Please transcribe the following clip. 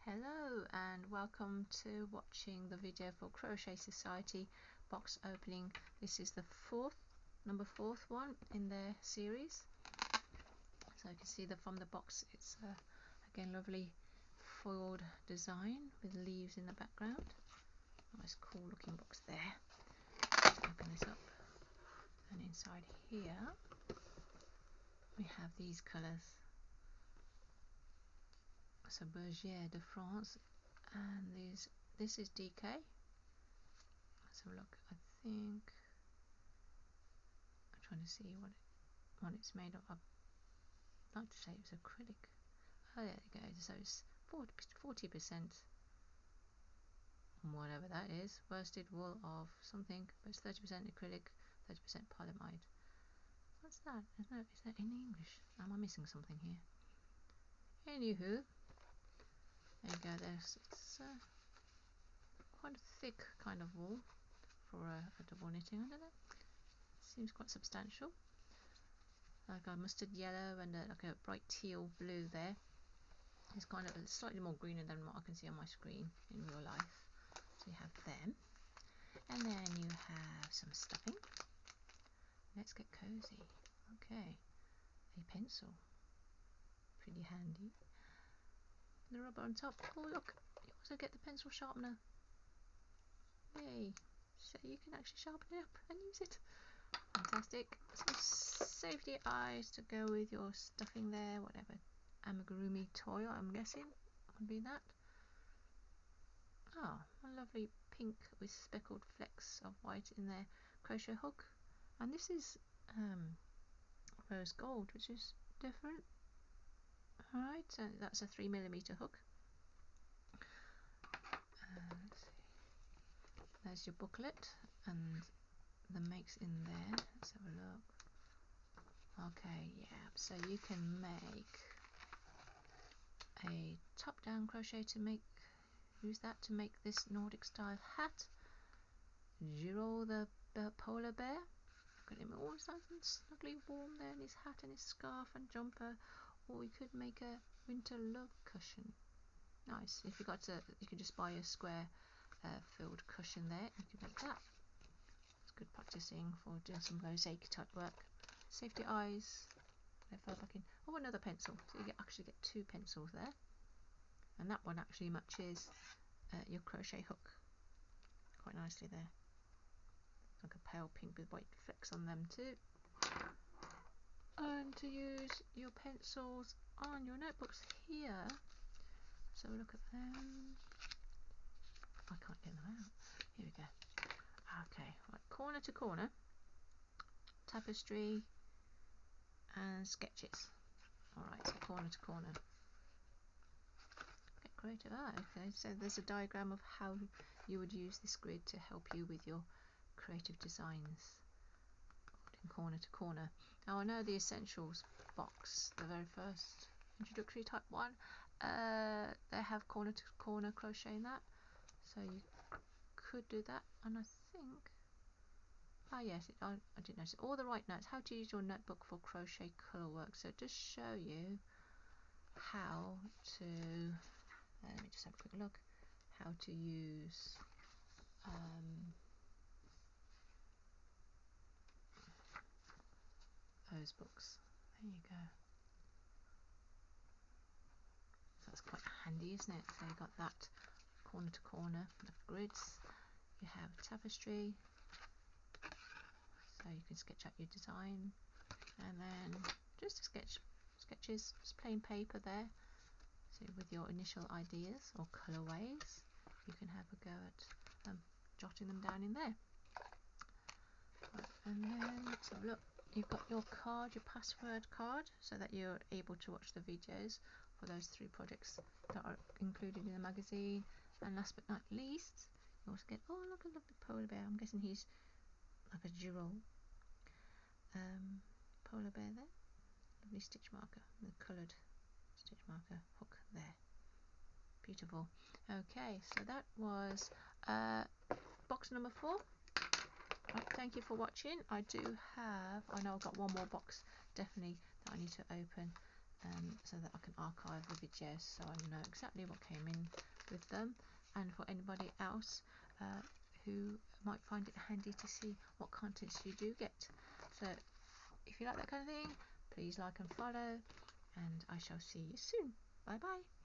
Hello and welcome to watching the video for Crochet Society box opening. This is the number fourth one in their series. So you can see that from the box it's again lovely foiled design with leaves in the background. Nice cool looking box there. Let's open this up, and inside here we have these colours. So Bergère de France, and this is DK. Let's have a look. I think I'm trying to see what it's made of. I'd like to say it was acrylic. Oh, there you go. So it's 40%, whatever that is, worsted wool of something, but it's 30% acrylic, 30% polyamide. What's that? Is that in English? Am I missing something here? Anywho, there you go. It's quite a thick kind of wool for a double knitting. I don't know. Seems quite substantial. Like a mustard yellow and like a bright teal blue there. It's kind of slightly more greener than what I can see on my screen in real life. So you have them, and then you have some stuffing. Let's get cozy. Okay, a pencil, pretty handy. The rubber on top. Oh look, you also get the pencil sharpener. Yay! So you can actually sharpen it up and use it. Fantastic. Some safety eyes to go with your stuffing there, whatever amigurumi toy I'm guessing would be that. Ah, a lovely pink with speckled flecks of white in there crochet hook, and this is rose gold, which is different. Alright, so that's a 3mm hook. Let's see. There's your booklet and the makes in there. Let's have a look. Okay, yeah, so you can make a top-down crochet to use that to make this Nordic style hat. Giro the polar bear. Look at him all nice and snugly warm there in his hat and his scarf and jumper. Or we could make a winter love cushion. Nice. If you could just buy a square filled cushion there. You could make that. It's good practicing for doing some mosaic type work. Safety eyes. They fell back in. Oh, another pencil. So you actually get two pencils there. And that one actually matches your crochet hook quite nicely there. It's like a pale pink with white flecks on them too. And to use your pencils on your notebooks here. So look at them. I can't get them out. Here we go. Okay, right, corner to corner, tapestry and sketches. Alright, so corner to corner. Get creative. Ah, okay, so there's a diagram of how you would use this grid to help you with your creative designs. Corner to corner. Now I know the essentials box, the very first introductory type one, they have corner to corner crochet in that, so you could do that. And I think, yes, I did notice all the right notes. How to use your notebook for crochet colour work. So just show you how to let me just have a quick look how to use those books. There you go. So that's quite handy, isn't it? So you've got that corner to corner, the grids. You have tapestry, so you can sketch out your design, and then just sketches, just plain paper there. So with your initial ideas or colorways, you can have a go at jotting them down in there. Right, and then let's have a look. You've got your card, your password card, so that you're able to watch the videos for those 3 projects that are included in the magazine. And last but not least, you also get, oh look at the polar bear. I'm guessing he's like a Giro polar bear there. Lovely stitch marker, the coloured stitch marker hook there. Beautiful. Okay, so that was box number 4. Right, thank you for watching. I know I've got one more box definitely that I need to open, so that I can archive the videos so I know exactly what came in with them, and for anybody else who might find it handy to see what contents you do get. So if you like that kind of thing, please like and follow, and I shall see you soon. Bye bye.